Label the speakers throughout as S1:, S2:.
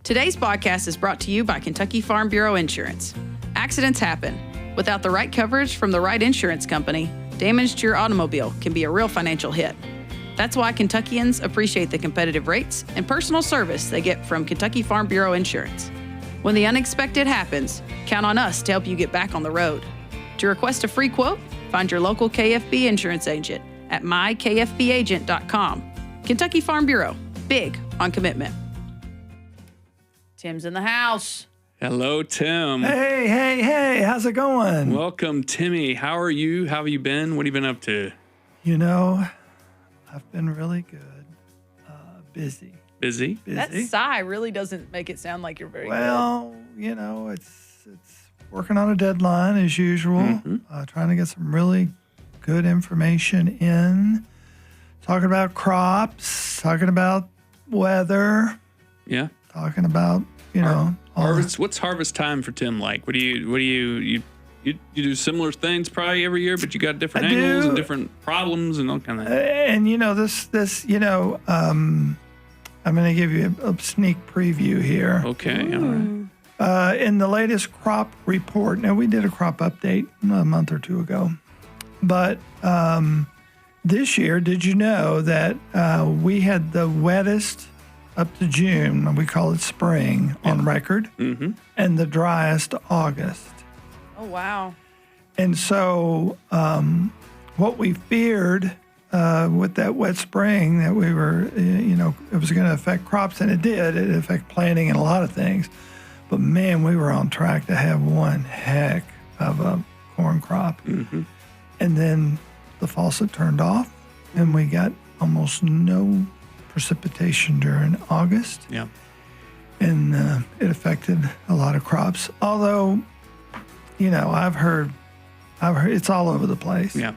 S1: Today's podcast is brought to you by Kentucky Farm Bureau Insurance. Accidents happen. Without the right coverage from the right insurance company, damage to your automobile can be a real financial hit. That's why Kentuckians appreciate the competitive rates and personal service they get from Kentucky Farm Bureau Insurance. When the unexpected happens, count on us to help you get back on the road. To request a free quote, find your local KFB insurance agent at mykfbagent.com. Kentucky Farm Bureau, big on commitment. Tim's in the house.
S2: Hello, Tim.
S3: Hey, how's it going?
S2: Welcome, Timmy. How are you? How have you been? What have you been up to?
S3: You know, I've been really good. Busy.
S2: Busy?
S1: That sigh really doesn't make it sound like you're very good.
S3: Well, you know, it's working on a deadline as usual. Trying to get some really good information in. Talking about crops, talking about weather.
S2: Yeah.
S3: Talking about, you know,
S2: harvest. What's harvest time for Tim like? What do you do similar things probably every year, but you got different angles and different problems and all kind of.
S3: And you know I'm going to give you a sneak preview here.
S2: Okay. All right.
S3: In the latest crop report, now we did a crop update a month or two ago, but this year, did you know that we had the wettest up to June, we call it spring, on record, and the driest August.
S1: Oh, wow.
S3: And so what we feared with that wet spring, that we were, it was going to affect crops, and it did. It affected planting and a lot of things. But, man, we were on track to have one heck of a corn crop. And then the faucet turned off, and we got almost no precipitation during August.
S2: Yeah. And
S3: it affected a lot of crops. Although, you know, I've heard it's all over the place.
S2: Yeah.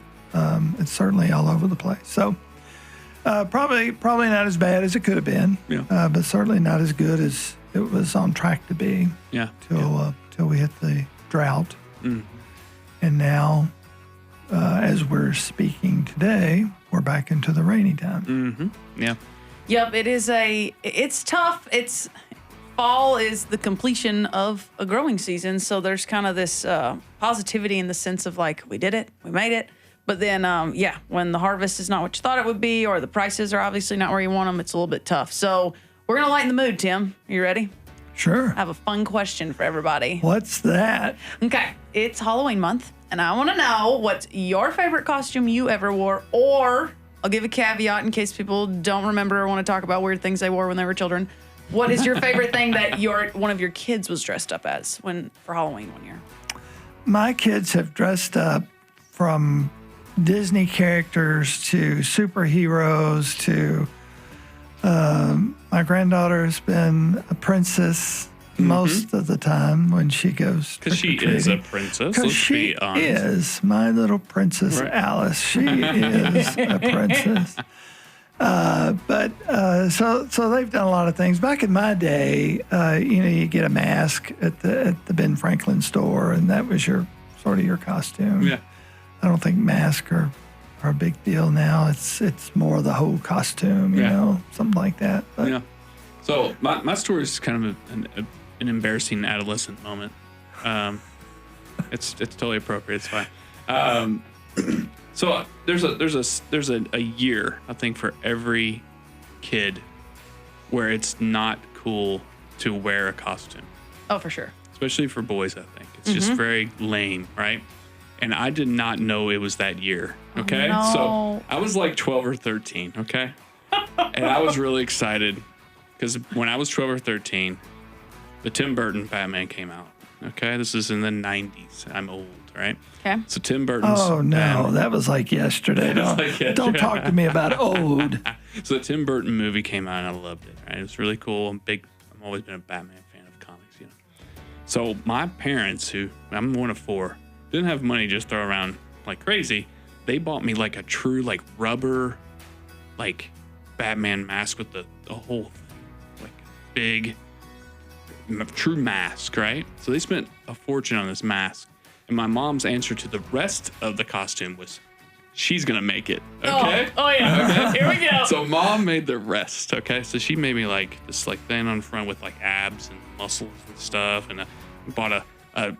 S3: It's certainly all over the place. So probably not as bad as it could have been.
S2: Yeah.
S3: But certainly not as good as it was on track to be.
S2: Yeah.
S3: Till we hit the drought. And now, as we're speaking today, we're back into the rainy time.
S2: Yeah.
S1: Yep, it's tough. Fall is the completion of a growing season, so there's kind of this positivity in the sense of like, we did it, we made it. But then, when the harvest is not what you thought it would be, or the prices are obviously not where you want them, it's a little bit tough. So we're going to lighten the mood, Tim. You ready?
S3: Sure.
S1: I have a fun question for everybody.
S3: What's that?
S1: Okay, it's Halloween month, and I want to know what's your favorite costume you ever wore, or I'll give a caveat in case people don't remember or want to talk about weird things they wore when they were children. What is your favorite thing that one of your kids was dressed up as for Halloween one year?
S3: My kids have dressed up from Disney characters to superheroes to my granddaughter has been a princess most of the time when she goes
S2: because she is a princess.
S3: Because she is my little princess, right. Alice. She is a princess. So they've done a lot of things. Back in my day, you get a mask at the Ben Franklin store, and that was your costume.
S2: Yeah.
S3: I don't think masks are a big deal now. It's more the whole costume, you know, something like that. But. Yeah.
S2: So my story is kind of an embarrassing adolescent moment. It's totally appropriate. It's fine. So there's a year, I think, for every kid where it's not cool to wear a costume.
S1: Oh, for sure.
S2: Especially for boys, I think. It's just very lame, right? And I did not know it was that year, okay?
S1: Oh, no.
S2: So I was like 12 or 13, okay? And I was really excited because when I was 12 or 13, the Tim Burton Batman came out, okay? This is in the 90s. I'm old, right?
S1: Okay.
S2: So Tim Burton's
S3: Batman. That was like yesterday. Don't talk to me about old.
S2: So the Tim Burton movie came out and I loved it, right? It was really cool. I've always been a Batman fan of comics, you know. So my parents, who I'm one of four, didn't have money to just throw around like crazy. They bought me like a true like rubber like Batman mask with the whole thing, like big true mask, right? So they spent a fortune on this mask. And my mom's answer to the rest of the costume was she's going to make it. Okay.
S1: Oh yeah.
S2: Okay.
S1: Here we go.
S2: So mom made the rest. Okay. So she made me like this like thing on the front with like abs and muscles and stuff. And I bought a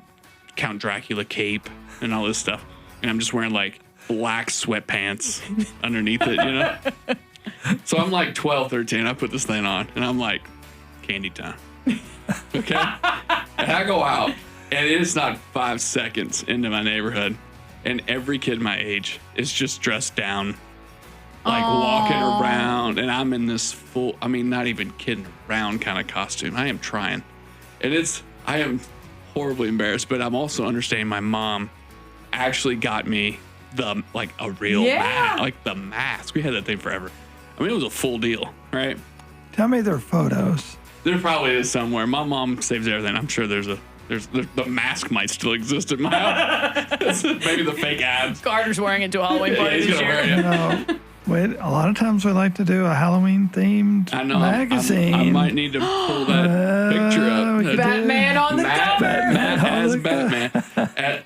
S2: Count Dracula cape and all this stuff. And I'm just wearing like black sweatpants underneath it, you know? So I'm like 12, 13. I put this thing on and I'm like, candy time. Okay. And I go out and it is not 5 seconds into my neighborhood. And every kid my age is just dressed down, like walking around. And I'm in this full, I mean, not even kidding around kind of costume. I am trying. And I am horribly embarrassed, but I'm also understanding my mom actually got me a real mask, like the mask. We had that thing forever. I mean, it was a full deal, right?
S3: Tell me their photos.
S2: There probably is somewhere. My mom saves everything. I'm sure there's the mask might still exist in my house. Maybe the fake abs.
S1: Carter's wearing it to a Halloween party
S2: he's
S1: this
S2: gonna
S1: year.
S2: wear it.
S3: Wait, a lot of times we like to do a Halloween themed
S2: I know.
S3: magazine.
S2: I might need to pull that picture up.
S1: Batman on the cover.
S2: Matt as Batman.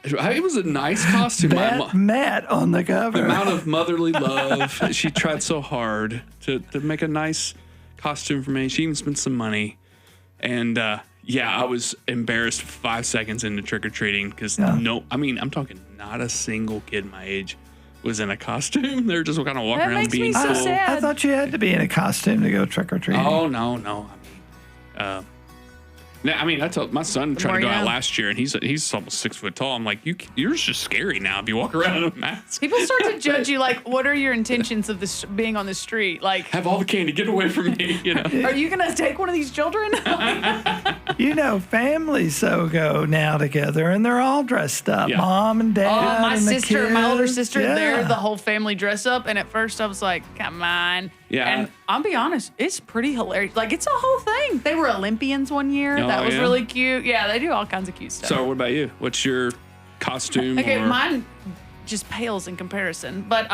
S2: It was a nice costume.
S3: Matt on the cover.
S2: The amount of motherly love. She tried so hard to make a nice costume for me. She even spent some money. And I was embarrassed 5 seconds into trick-or-treating because I'm talking not a single kid my age was in a costume. They're just kind of walking around being
S1: so
S2: cool.
S1: sad.
S3: I thought you had to be in a costume to go trick-or-treating.
S2: Oh, no. I mean, I told my son tried to go out last year, and he's almost 6 foot tall. I'm like, you're just scary now if you walk around in a mask.
S1: People start to judge you. Like, what are your intentions of this being on the street? Like,
S2: have all the candy, get away from me. You know,
S1: are you gonna take one of these children?
S3: Families go now together, and they're all dressed up.
S2: Yeah.
S3: Mom and dad.
S1: My
S3: and the
S1: sister,
S3: kids.
S1: my older sister,
S3: Yeah.
S1: they're the whole family dress up. And at first, I was like, come on.
S2: Yeah.
S1: And I'll be honest, it's pretty hilarious. Like, it's a whole thing. They were Olympians one year.
S2: Oh,
S1: that was
S2: yeah?
S1: really cute. Yeah, they do all kinds of cute stuff.
S2: So, what about you? What's your costume?
S1: Okay,
S2: or...
S1: mine just pales in comparison. But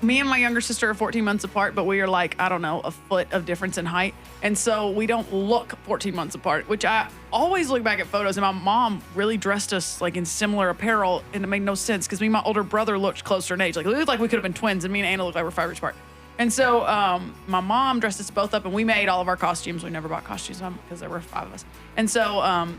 S1: me and my younger sister are 14 months apart, but we are like, I don't know, a foot of difference in height. And so we don't look 14 months apart, which I always look back at photos. And my mom really dressed us like in similar apparel. And it made no sense because me and my older brother looked closer in age. Like, it looked like we could have been twins. And me and Anna looked like we're 5 years apart. And so my mom dressed us both up, and we made all of our costumes. We never bought costumes because there were 5 of us. And so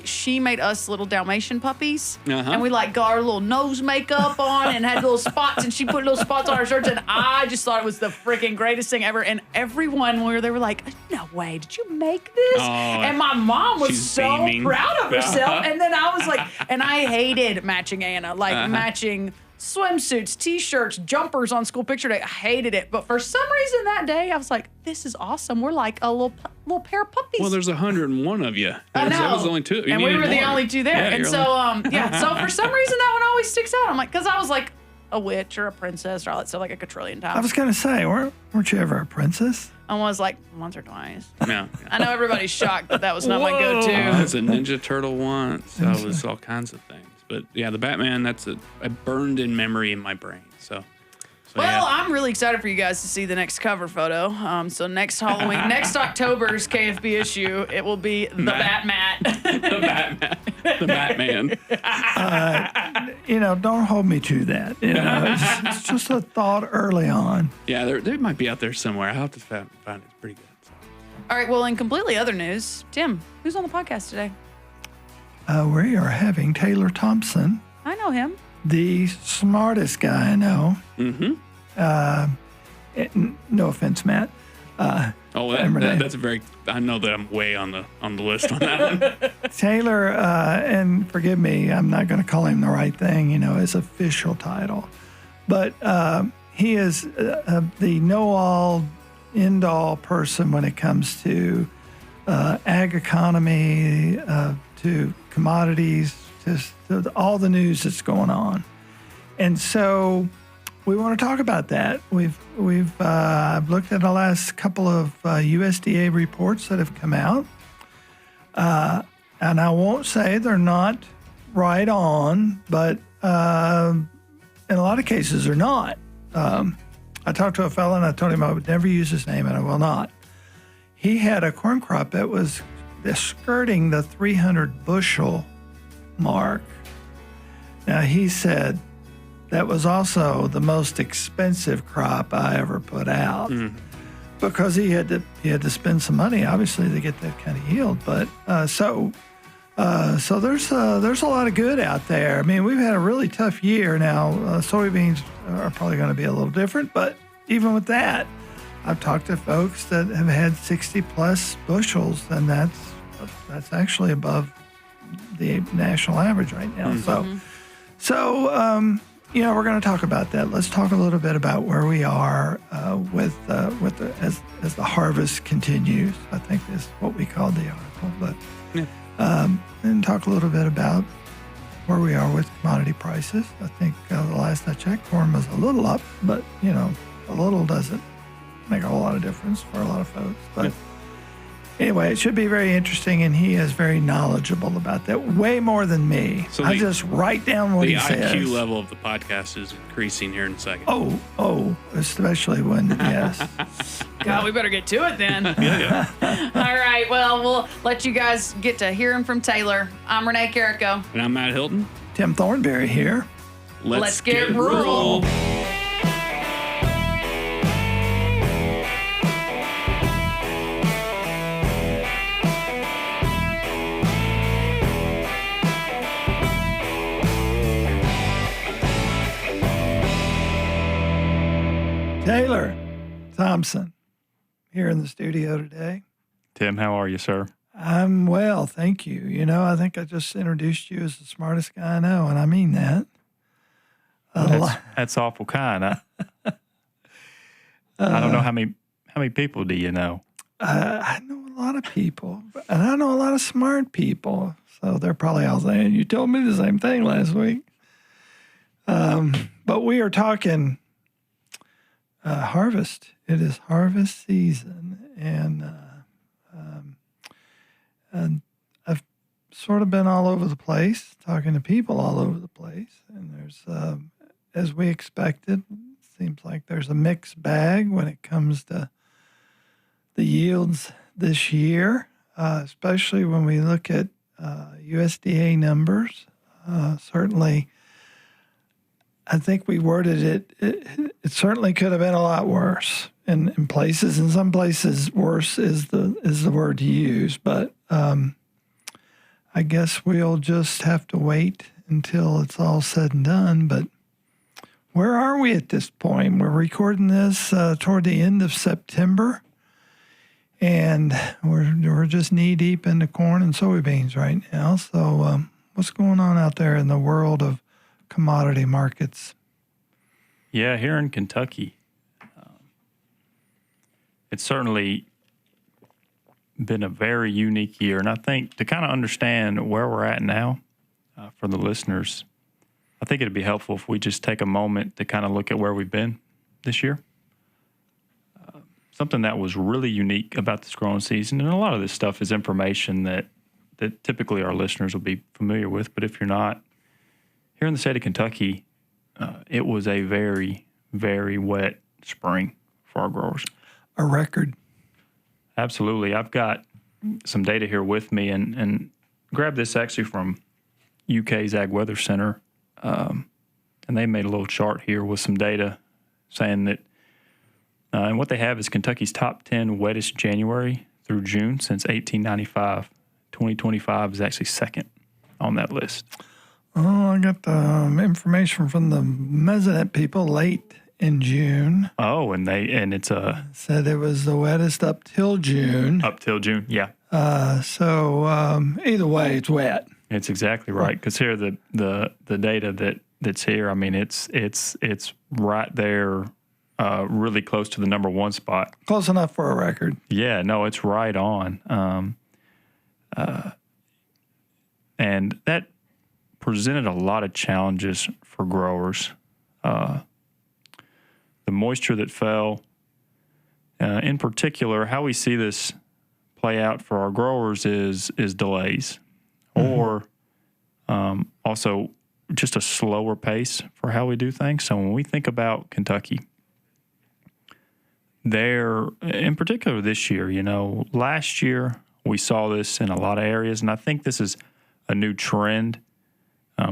S1: she made us little Dalmatian puppies, and we like got our little nose makeup on and had little spots, and she put little spots on our shirts, and I just thought it was the freaking greatest thing ever. And everyone they were like, no way, did you make this? And my mom was so
S2: beaming.
S1: proud of herself. And then I was like, and I hated matching Anna, like matching swimsuits, t-shirts, jumpers on school picture day. I hated it. But for some reason that day, I was like, this is awesome. We're like a little pair of puppies.
S2: Well, there's 101 of you.
S1: I know.
S2: There was only 2.
S1: And we were the only 2 there.
S2: Yeah,
S1: and so, so for some reason that one always sticks out. I'm like, because I was like a witch or a princess or all that stuff like a quadrillion times.
S3: I was going to say, weren't you ever a princess?
S1: I was like once or twice.
S2: Yeah.
S1: I know everybody's shocked that was not my go-to.
S2: I was a Ninja Turtle once. I was all kinds of things. But yeah, the Batman, that's a burned in memory in my brain. So
S1: well,
S2: yeah.
S1: I'm really excited for you guys to see the next cover photo. So next Halloween, next October's KFB issue, it will be the Batman.
S2: The Batman.
S3: Don't hold me to that. It's just a thought early on.
S2: Yeah, they might be out there somewhere. I'll have to find it. It's pretty good. So.
S1: All right, well, in completely other news, Tim, who's on the podcast today?
S3: We are having Taylor Thompson,
S1: I know him.
S3: the smartest guy I know.
S2: Mm-hmm.
S3: No offense, Matt.
S2: That's a very. I know that I'm way on the list on that one.
S3: Taylor, and forgive me, I'm not going to call him the right thing, his official title, but he is the know-all, end-all person when it comes to ag economy, to commodities, to all the news that's going on, and so we want to talk about that. I've looked at the last couple of USDA reports that have come out, and I won't say they're not right on, but in a lot of cases they're not. I talked to a fellow and I told him I would never use his name, and I will not. He had a corn crop that was skirting the 300 bushel mark. Now he said, that was also the most expensive crop I ever put out because he had to spend some money, obviously, to get that kind of yield. But so there's a lot of good out there. I mean, we've had a really tough year now. Soybeans are probably going to be a little different, but even with that, I've talked to folks that have had 60 plus bushels, and that's actually above the national average right now. So we're going to talk about that. Let's talk a little bit about where we are as the harvest continues. I think is what we called the article, but and talk a little bit about where we are with commodity prices. I think the last I checked, corn was a little up, but a little doesn't make a whole lot of difference for a lot of folks. But anyway, it should be very interesting, and he is very knowledgeable about that, way more than me. So I just write down what he says.
S2: The IQ level of the podcast is increasing here in a second.
S3: Oh, especially when, yes.
S1: God, we better get to it then.
S2: Yeah.
S1: All right, well, we'll let you guys get to hearing from Taylor. I'm Renee Carrico.
S2: And I'm Matt Hilton.
S3: Tim Thornberry here.
S1: Let's get rural.
S3: Taylor Thompson here in the studio today.
S4: Tim, how are you, sir?
S3: I'm well, thank you. I think I just introduced you as the smartest guy I know, and I mean that.
S4: That's awful kind. I don't know how many people do you know?
S3: I know a lot of people, and I know a lot of smart people. So they're probably all saying, you told me the same thing last week. But we are talking harvest. It is harvest season, and I've sort of been all over the place, talking to people all over the place, and there's, as we expected, seems like there's a mixed bag when it comes to the yields this year, especially when we look at USDA numbers. Certainly, I think we worded it certainly could have been a lot worse in places. In some places, worse is the word to use. But I guess we'll just have to wait until it's all said and done. But where are we at this point? We're recording this toward the end of September, and we're just knee deep into corn and soybeans right now. So what's going on out there in the world of commodity markets?
S4: Yeah, here in Kentucky, it's certainly been a very unique year. And I think to kind of understand where we're at now for the listeners, I think it'd be helpful if we just take a moment to kind of look at where we've been this year. Something that was really unique about this growing season, and a lot of this stuff is information that typically our listeners will be familiar with, but if you're not, here in the state of Kentucky, it was a very, very wet spring for our growers.
S3: A record.
S4: Absolutely. I've got some data here with me, and grabbed this actually from UK's Ag Weather Center, and they made a little chart here with some data saying that, and what they have is Kentucky's top 10 wettest January through June since 1895. 2025 is actually second on that list.
S3: Oh, I got the information from the Mesonet people late in June.
S4: Oh, and it's
S3: said it was the wettest up till June.
S4: Up till June, yeah.
S3: So either way, it's wet.
S4: It's exactly right. Because here the data that's here, I mean, it's right there, really close to the number one spot.
S3: Close enough for a record.
S4: Yeah, no, it's right on. And that presented a lot of challenges for growers. The moisture that fell, in particular, how we see this play out for our growers is delays, or also just a slower pace for how we do things. So when we think about Kentucky, there, in particular this year, last year we saw this in a lot of areas, and I think this is a new trend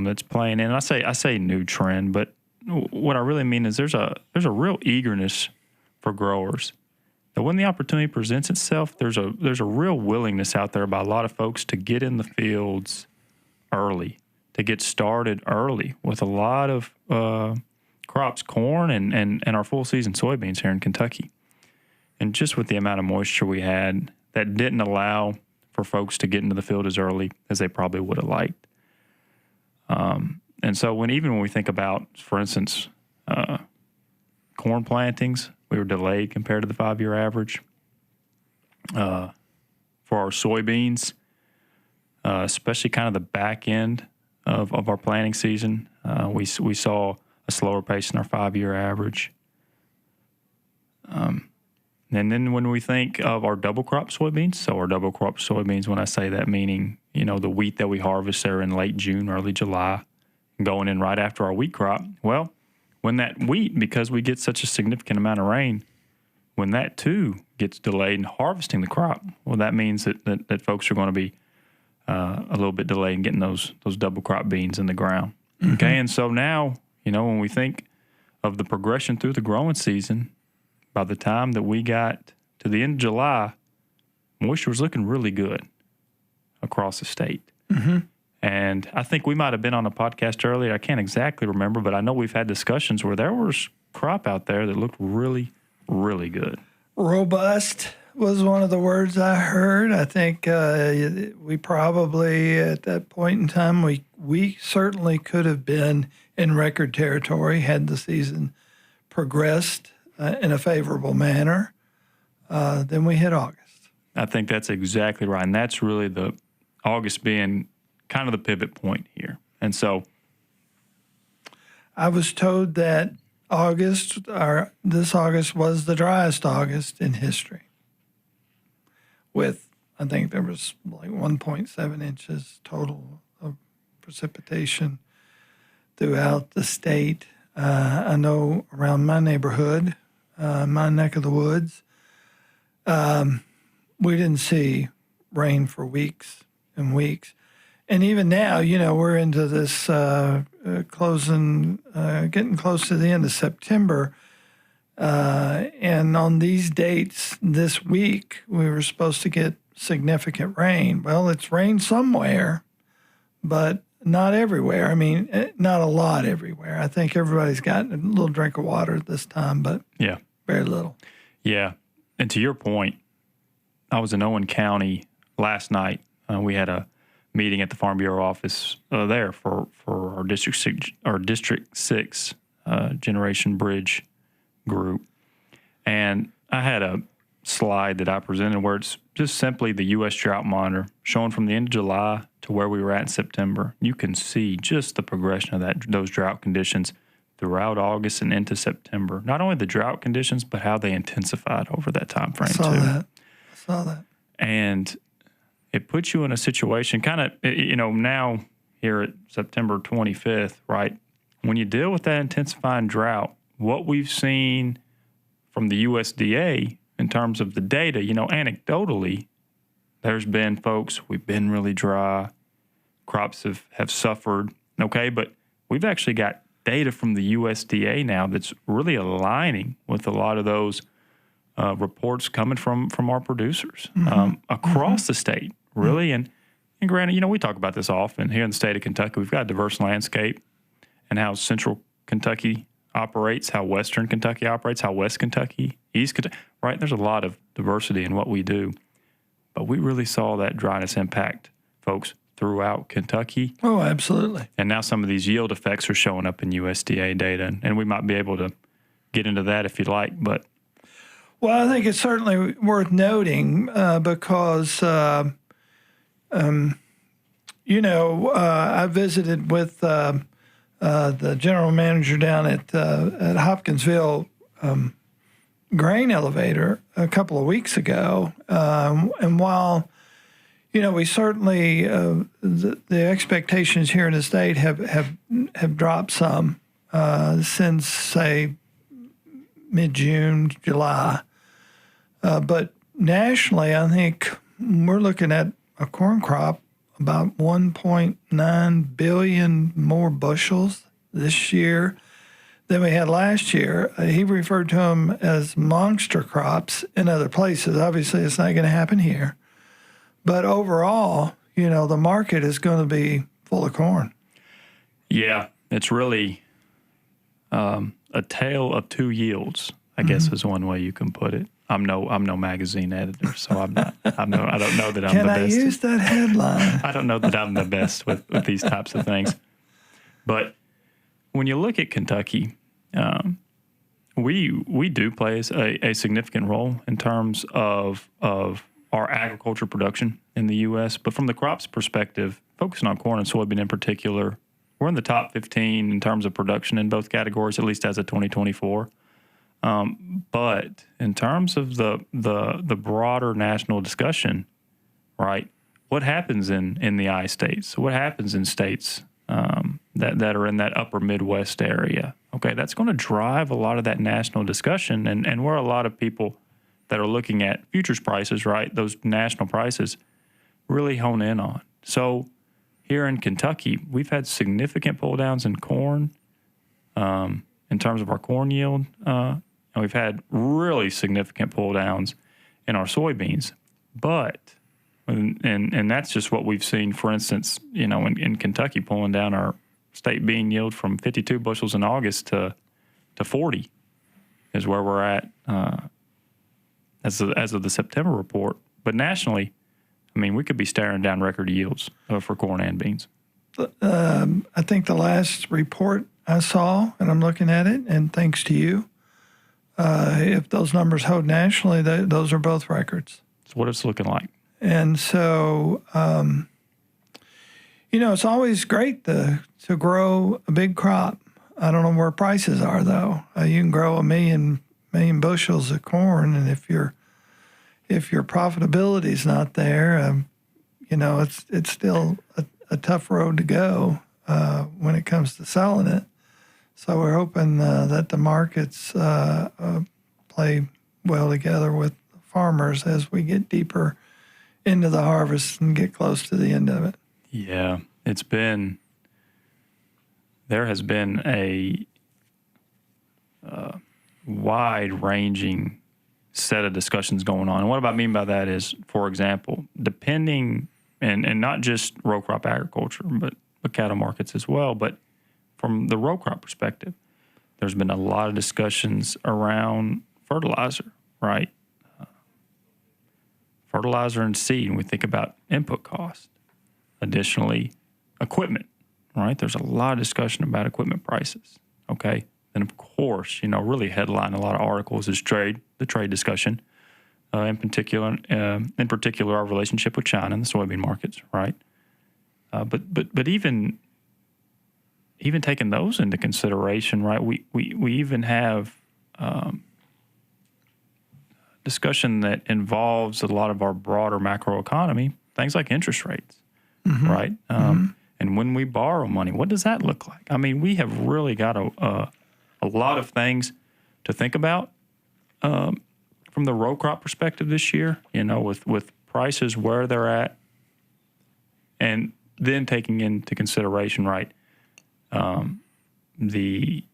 S4: that's playing in. I say new trend, but what I really mean is there's a real eagerness for growers. That when the opportunity presents itself, there's a real willingness out there by a lot of folks to get in the fields early, to get started early with a lot of crops, corn and our full season soybeans here in Kentucky. And just with the amount of moisture we had, that didn't allow for folks to get into the field as early as they probably would have liked. And so when we think about, for instance, corn plantings, we were delayed compared to the 5-year average. For our soybeans, especially kind of the back end of our planting season, we saw a slower pace than our 5-year average. And then when we think of our double crop soybeans, when I say that, meaning, the wheat that we harvest there in late June, early July, going in right after our wheat crop. Well, when that wheat, because we get such a significant amount of rain, when that too gets delayed in harvesting the crop, well, that means that folks are going to be a little bit delayed in getting those double crop beans in the ground. Mm-hmm. Okay, and so now, when we think of the progression through the growing season, by the time that we got to the end of July, moisture was looking really good across the state. Mm-hmm. And I think we might have been on a podcast earlier. I can't exactly remember, but I know we've had discussions where there was crop out there that looked really, really good.
S3: Robust was one of the words I heard. I think we probably, at that point in time, we certainly could have been in record territory had the season progressed in a favorable manner. Then we hit August.
S4: I think that's exactly right. And that's really the August being kind of the pivot point here. And so
S3: I was told that this August was the driest August in history, with, I think there was like 1.7 inches total of precipitation throughout the state. I know around my neighborhood, my neck of the woods, we didn't see rain for weeks and weeks. And even now, we're into this getting close to the end of September. And on these dates this week, we were supposed to get significant rain. Well, it's rained somewhere, but not everywhere. I mean, not a lot everywhere. I think everybody's gotten a little drink of water at this time, but very little.
S4: Yeah. And to your point, I was in Owen County last night. We had a meeting at the Farm Bureau office there for our District 6 Generation Bridge group. And I had a slide that I presented where it's just simply the U.S. drought monitor showing from the end of July to where we were at in September. You can see just the progression of those drought conditions throughout August and into September. Not only the drought conditions, but how they intensified over that time frame too.
S3: I saw that.
S4: And it puts you in a situation kind of, now here at September 25th, right? When you deal with that intensifying drought, what we've seen from the USDA in terms of the data, anecdotally, there's been folks, we've been really dry, crops have suffered, okay? But we've actually got data from the USDA now that's really aligning with a lot of those reports coming from our producers across the state, really. And granted, we talk about this often here in the state of Kentucky. We've got a diverse landscape, and how central Kentucky operates, how western Kentucky operates, how west Kentucky, east Kentucky, right? There's a lot of diversity in what we do. But we really saw that dryness impact folks throughout Kentucky.
S3: Oh, absolutely.
S4: And now some of these yield effects are showing up in USDA data, and we might be able to get into that if you'd like. But
S3: well, I think it's certainly worth noting because, I visited with the general manager down at Hopkinsville grain elevator a couple of weeks ago. And while, we certainly, the expectations here in the state have dropped some since, say, mid-June, July. But nationally, I think we're looking at a corn crop about 1.9 billion more bushels this year than we had last year. He referred to them as monster crops in other places. Obviously, it's not going to happen here. But overall, the market is going to be full of corn.
S4: Yeah, it's really a tale of two yields, I guess is one way you can put it. I'm no magazine editor, so I don't know that I'm
S3: Can
S4: the
S3: I
S4: best.
S3: use that headline?
S4: I don't know that I'm the best with these types of things. But when you look at Kentucky, we do play a significant role in terms of our agriculture production in the U.S. But from the crops perspective, focusing on corn and soybean in particular, we're in the top 15 in terms of production in both categories, at least as of 2024. But in terms of the broader national discussion, right? What happens in the I states? What happens in states that are in that upper Midwest area? Okay, that's going to drive a lot of that national discussion, and where a lot of people that are looking at futures prices, right? Those national prices really hone in on. So here in Kentucky, we've had significant pull downs in corn in terms of our corn yield. And we've had really significant pull downs in our soybeans. But, and that's just what we've seen, for instance, in Kentucky, pulling down our state bean yield from 52 bushels in August to 40 is where we're at as of the September report. But nationally, we could be staring down record yields for corn and beans.
S3: I think the last report I saw, and I'm looking at it, and thanks to you, if those numbers hold nationally, those are both records.
S4: That's what it's looking like.
S3: And so, it's always great to grow a big crop. I don't know where prices are, though. You can grow a million bushels of corn, and if your profitability is not there, it's still a tough road to go when it comes to selling it. So we're hoping that the markets play well together with farmers as we get deeper into the harvest and get close to the end of it.
S4: Yeah, there has been a wide-ranging set of discussions going on. And what I mean by that is, for example, depending, and not just row crop agriculture, but cattle markets as well, but from the row crop perspective, there's been a lot of discussions around fertilizer, right? Fertilizer and seed, and we think about input costs. Additionally, equipment, right? There's a lot of discussion about equipment prices, okay? And of course, really headline a lot of articles is the trade discussion, in particular, our relationship with China and the soybean markets, right? But even taking those into consideration, right? We even have discussion that involves a lot of our broader macroeconomy, things like interest rates, right? And when we borrow money, what does that look like? We have really got a lot of things to think about from the row crop perspective this year, with prices where they're at, and then taking into consideration, right, the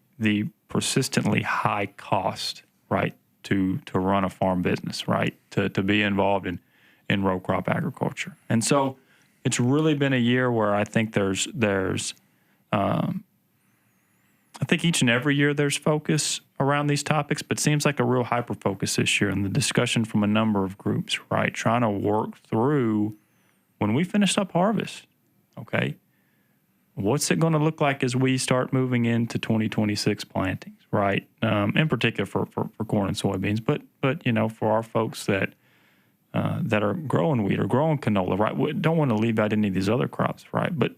S4: persistently high cost, right, to run a farm business, right, to be involved in row crop agriculture. And so it's really been a year where I think there's I think each and every year there's focus around these topics, but seems like a real hyper focus this year in the discussion from a number of groups, right, trying to work through when we finish up harvest, okay, what's it going to look like as we start moving into 2026 plantings, right? In particular for corn and soybeans, but for our folks that are growing wheat or growing canola, right? We don't want to leave out any of these other crops, right? But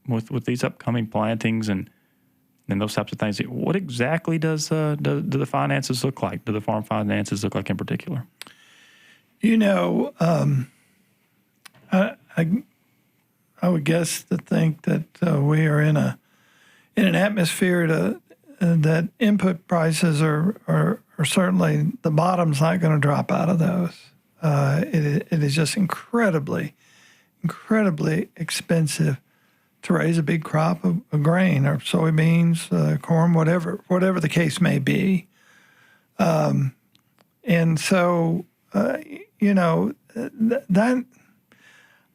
S4: with these upcoming plantings and those types of things, what exactly do the finances look like? Do the farm finances look like in particular?
S3: I would guess to think that we are in an atmosphere that input prices are certainly, the bottom's not going to drop out of those. It is just incredibly expensive to raise a big crop of grain or soybeans, corn, whatever the case may be. And so, that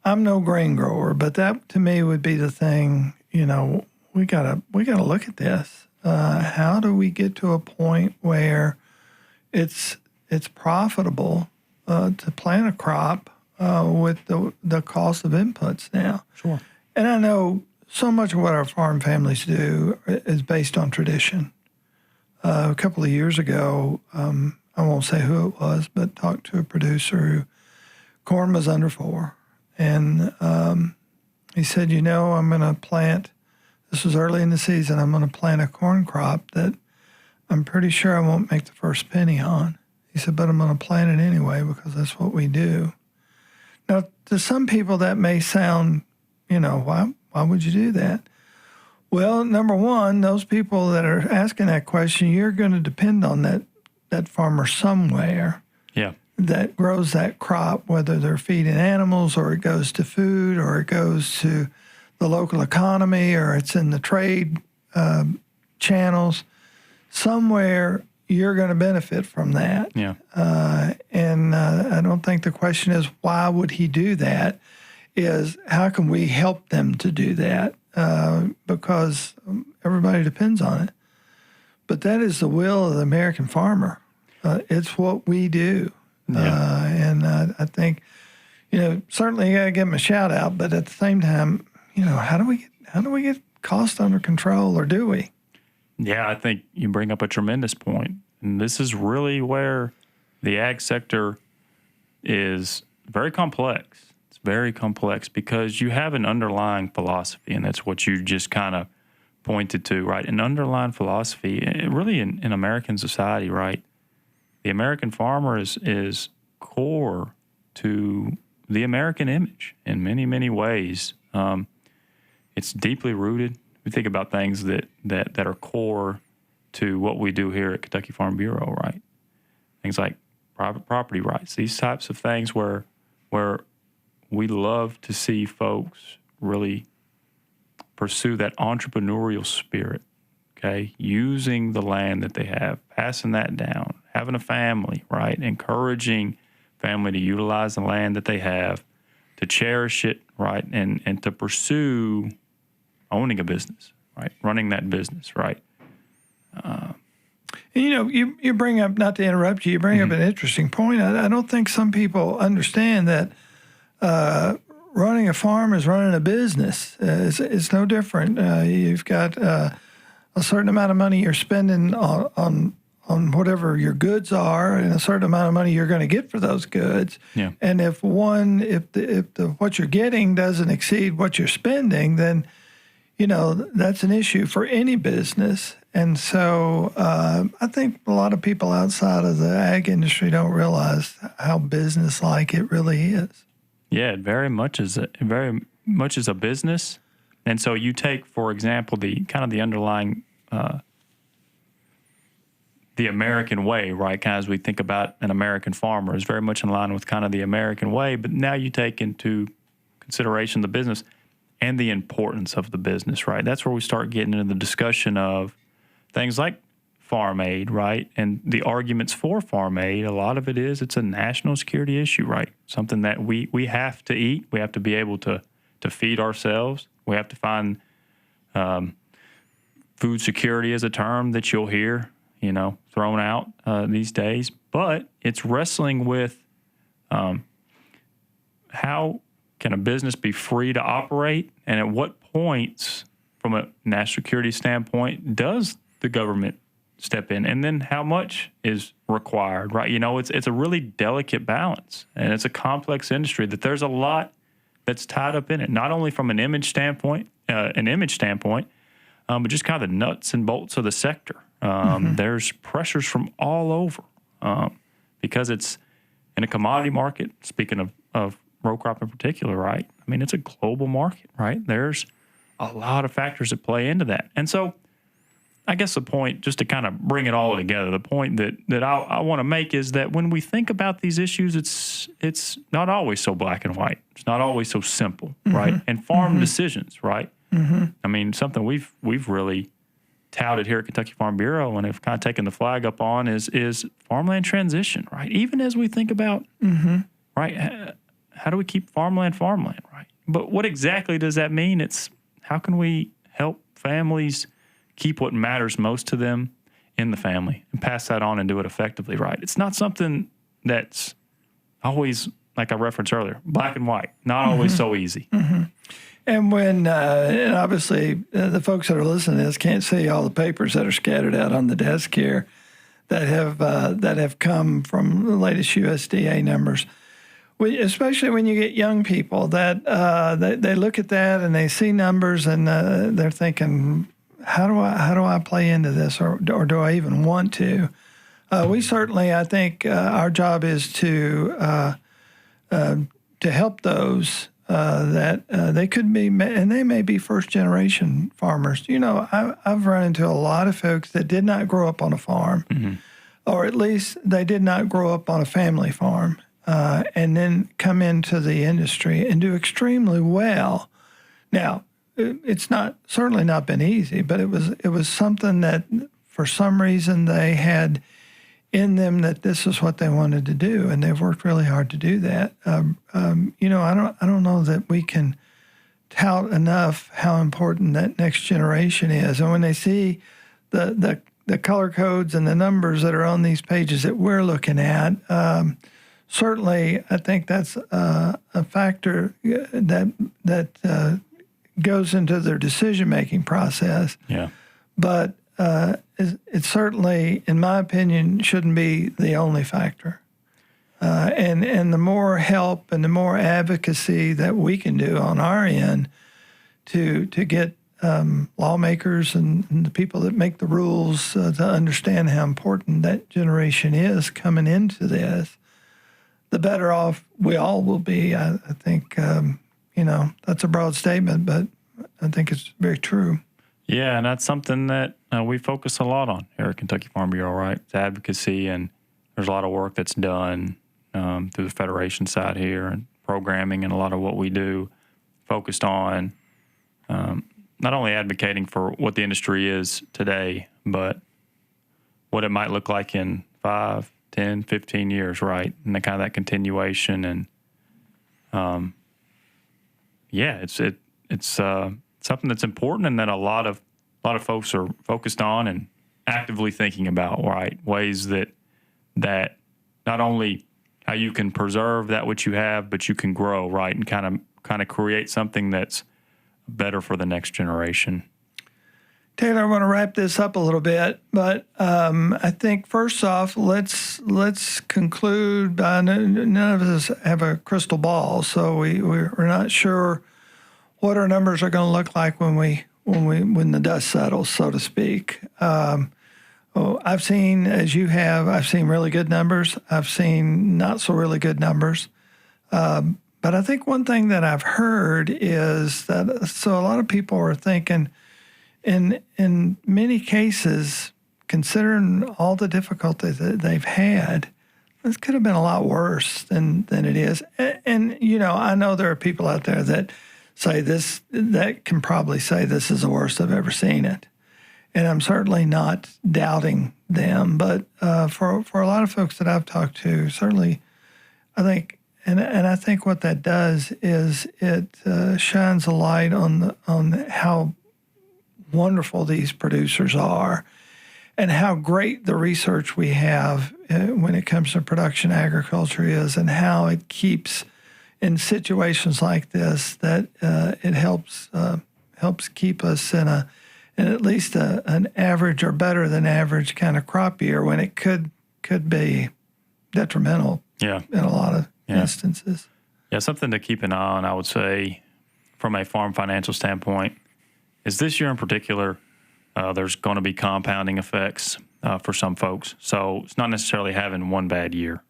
S3: I'm no grain grower, but that to me would be the thing. We gotta look at this. How do we get to a point where it's profitable to plant a crop with the cost of inputs now?
S4: Sure.
S3: And I know so much of what our farm families do is based on tradition. A couple of years ago, I won't say who it was, but talked to a producer who corn was under 4. And he said, I'm going to plant, this was early in the season, I'm going to plant a corn crop that I'm pretty sure I won't make the first penny on. He said, but I'm going to plant it anyway because that's what we do. Now, to some people that may sound, why would you do that? Well, number one, those people that are asking that question, you're going to depend on that farmer somewhere.
S4: Yeah.
S3: That grows that crop, whether they're feeding animals or it goes to food or it goes to the local economy or it's in the trade channels. Somewhere you're going to benefit from that.
S4: Yeah.
S3: And I don't think the question is why would he do that, is how can we help them to do that, because everybody depends on it. But that is the will of the American farmer. It's what we do.
S4: Yeah.
S3: And I think, certainly you got to give them a shout out, but at the same time, how do we get cost under control, or do we?
S4: Yeah, I think you bring up a tremendous point. And this is really where the ag sector is very complex. It's very complex because you have an underlying philosophy, and that's what you just kind of pointed to, right? An underlying philosophy, really in American society, right? The American farmer is core to the American image in many, many ways. It's deeply rooted. We think about things that are core to what we do here at Kentucky Farm Bureau, right? Things like private property rights, these types of things where we love to see folks really pursue that entrepreneurial spirit, okay? Using the land that they have, passing that down, having a family, right? Encouraging family to utilize the land that they have, to cherish it, right? And to pursue owning a business, right? Running that business, right?
S3: You bring up, not to interrupt you, bring up an interesting point. I don't think some people understand that running a farm is running a business. It's no different. You've got a certain amount of money you're spending on whatever your goods are, and a certain amount of money you're going to get for those goods.
S4: Yeah.
S3: And if what you're getting doesn't exceed what you're spending, then that's an issue for any business. And so I think a lot of people outside of the ag industry don't realize how business-like it really is.
S4: Yeah, it very much is a business. And so you take, for example, the underlying the American way, right? Kind of as we think about an American farmer is very much in line with kind of the American way. But now you take into consideration the business and the importance of the business, right? That's where we start getting into the discussion of things like farm aid, right? And the arguments for farm aid, a lot of it is it's a national security issue, right? Something that we have to eat. We have to be able to feed ourselves. We have to find food security is a term that you'll hear, thrown out these days. But it's wrestling with how can a business be free to operate, and at what points, from a national security standpoint, does the government step in, and then how much is required, right? It's a really delicate balance, and it's a complex industry that there's a lot that's tied up in it, not only from an image standpoint, but just kind of the nuts and bolts of the sector. There's pressures from all over because it's in a commodity market, speaking of row crop in particular, right? I mean, it's a global market, right? There's a lot of factors that play into that. And so I guess the point, just to kind of bring it all together, the point that I want to make is that when we think about these issues, it's not always so black and white. It's not always so simple, right? And farm decisions, right? I mean, something we've really touted here at Kentucky Farm Bureau and have kind of taken the flag up on is farmland transition, right? Even as we think about, right, how do we keep farmland, right? But what exactly does that mean? It's how can we help families keep what matters most to them in the family and pass that on and do it effectively, right? It's not something that's always, like I referenced earlier, black and white, not always so easy.
S3: And when, and obviously, the folks that are listening to this can't see all the papers that are scattered out on the desk here that have come from the latest USDA numbers. Especially when you get young people that they look at that and they see numbers and they're thinking, how do I play into this, or do I even want to? We certainly, I think, our job is to help those. That they could be, and they may be first-generation farmers. You know, I've run into a lot of folks that did not grow up on a farm, or at least they did not grow up on a family farm, and then come into the industry and do extremely well. Now, it's certainly not been easy, but it was something that for some reason they had in them that this is what they wanted to do, and they've worked really hard to do that. You know, I don't know that we can tout enough how important that next generation is. And when they see the color codes and the numbers that are on these pages that we're looking at, certainly I think that's a factor that goes into their decision-making process.
S4: Yeah.
S3: But it certainly, in my opinion, shouldn't be the only factor. And the more help and the more advocacy that we can do on our end to get lawmakers and the people that make the rules to understand how important that generation is coming into this, the better off we all will be. I think, you know, that's a broad statement, but I think it's very true.
S4: Yeah, and that's something that we focus a lot on here at Kentucky Farm Bureau, right? It's advocacy, and there's a lot of work that's done through the Federation side here and programming, and a lot of what we do focused on not only advocating for what the industry is today, but what it might look like in 5, 10, 15 years, right? And the kind of that continuation. And yeah, it's something that's important and that a lot of folks are focused on and actively thinking about, right? Ways that not only how you can preserve that which you have, but you can grow, right? And kind of create something that's better for the next generation.
S3: Taylor, I want to wrap this up a little bit, but I think first off, let's conclude by none of us have a crystal ball, so we're not sure what our numbers are going to look like when the dust settles, so to speak. I've seen, as you have, I've seen really good numbers. I've seen not so really good numbers. But I think one thing that I've heard is that, so a lot of people are thinking, in many cases, considering all the difficulties that they've had, this could have been a lot worse than it is. And you know, I know there are people out there that say this, that can probably say this is the worst I've ever seen it. And I'm certainly not doubting them, but for a lot of folks that I've talked to, certainly I think, and I think what that does is it shines a light on how wonderful these producers are and how great the research we have when it comes to production agriculture is, and how it keeps, in situations like this, that it helps keep us in at least an average or better than average kind of crop year, when it could be detrimental in a lot of instances.
S4: Yeah, something to keep an eye on, I would say, from a farm financial standpoint, is this year in particular, there's going to be compounding effects for some folks. So it's not necessarily having one bad year,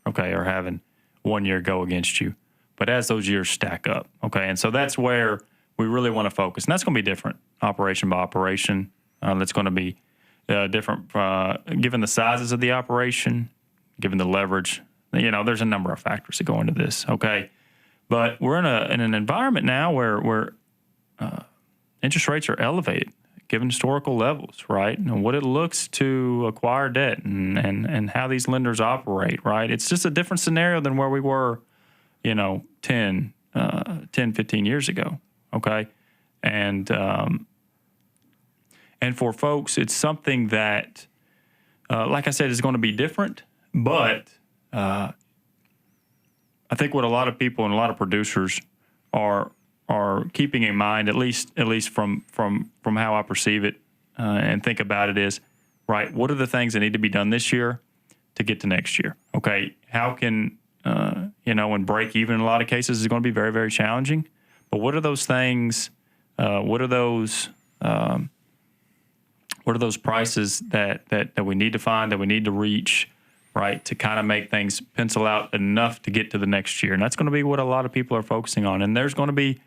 S4: okay, or having one year go against you, but as those years stack up, okay? And so that's where we really want to focus. And that's going to be different, operation by operation. That's going to be different given the sizes of the operation, given the leverage. You know, there's a number of factors that go into this, okay? But we're in an environment now where interest rates are elevated, given historical levels, right? And what it looks to acquire debt and how these lenders operate, right? It's just a different scenario than where we were, 10, 15 years ago, okay? And for folks, it's something that, like I said, is going to be different, but I think what a lot of people and a lot of producers are keeping in mind, at least from how I perceive it and think about it, is right. What are the things that need to be done this year to get to next year? Okay, how can and break even in a lot of cases is going to be very, very challenging. But what are those things? What are those prices that we need to find, that we need to reach, right, to kind of make things pencil out enough to get to the next year? And that's going to be what a lot of people are focusing on. And there's going to be,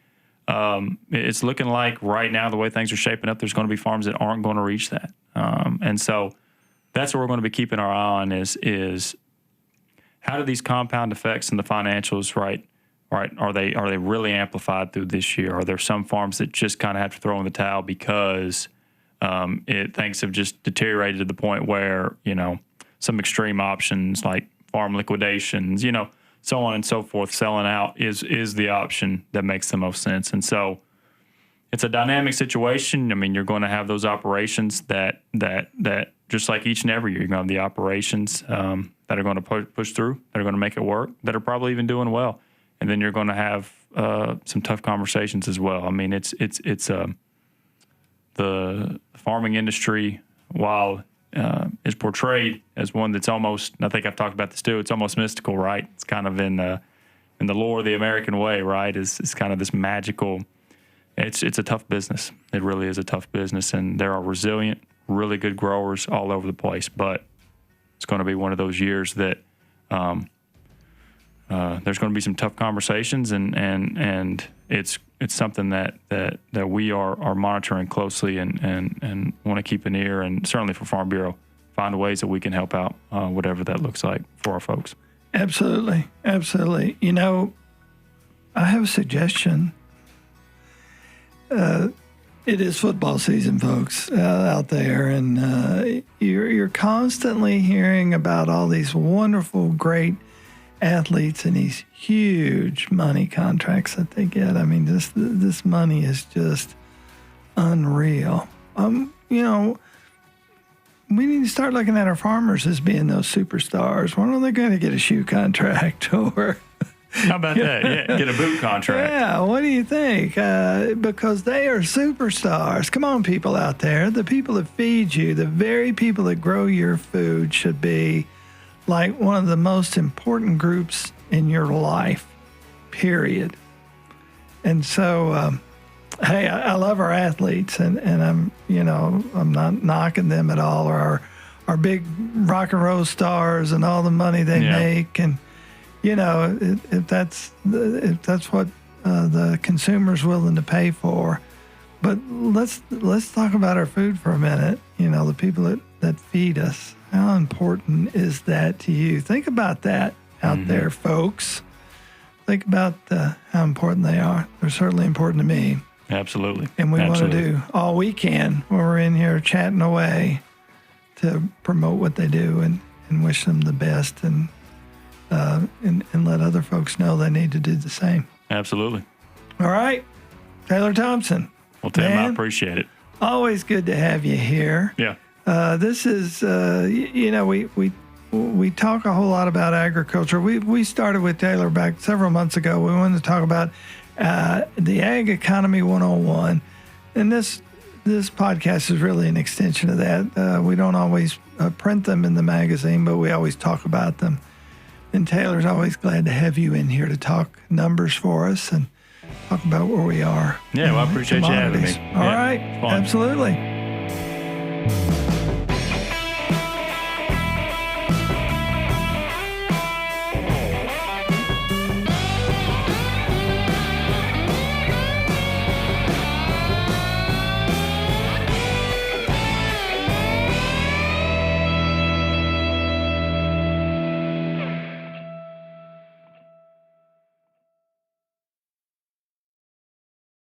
S4: it's looking like right now, the way things are shaping up, there's going to be farms that aren't going to reach that. And so that's what we're going to be keeping our eye on is how do these compound effects in the financials, right, are they really amplified through this year? Are there some farms that just kind of have to throw in the towel because things have just deteriorated to the point where, some extreme options like farm liquidations, so on and so forth, selling out is the option that makes the most sense. And so it's a dynamic situation. I mean, you're going to have those operations that just like each and every year, you're going to have the operations that are going to push through, that are going to make it work, that are probably even doing well. And then you're going to have some tough conversations as well. I mean, it's the farming industry, while is portrayed as one that's almost, and I think I've talked about this too, it's almost mystical, right? It's kind of in the lore of the American way, right? It's kind of this magical. It's a tough business. It really is a tough business, and there are resilient, really good growers all over the place. But it's going to be one of those years that there's going to be some tough conversations, and it's something that we are monitoring closely and want to keep an ear, and certainly for Farm Bureau, find ways that we can help out, whatever that looks like for our folks.
S3: Absolutely. I have a suggestion. It is football season, folks, out there, and you're constantly hearing about all these wonderful, great athletes and these huge money contracts that they get. I mean, this money is just unreal. We need to start looking at our farmers as being those superstars. When are they going to get a shoe contract or?
S4: How about that? Yeah, get a boot contract.
S3: Yeah, what do you think? Because they are superstars. Come on, people out there. The people that feed you, the very people that grow your food should be like one of the most important groups in your life, period. And so, hey, I love our athletes, and I'm not knocking them at all, or our big rock and roll stars and all the money they make. And, if that's what the consumer's willing to pay for. But let's talk about our food for a minute. The people that feed us. How important is that to you? Think about that out there, folks. Think about how important they are. They're certainly important to me.
S4: Absolutely.
S3: And we want to do all we can when we're in here chatting away to promote what they do and wish them the best and let other folks know they need to do the same.
S4: Absolutely.
S3: All right. Taylor Thompson.
S4: Well, Tim, I appreciate it.
S3: Always good to have you here.
S4: Yeah.
S3: This is, we talk a whole lot about agriculture. We started with Taylor back several months ago. We wanted to talk about the Ag Economy 101. And this podcast is really an extension of that. We don't always print them in the magazine, but we always talk about them. And Taylor's always glad to have you in here to talk numbers for us and talk about where we are.
S4: Yeah, well, I appreciate you having me.
S3: All right, absolutely.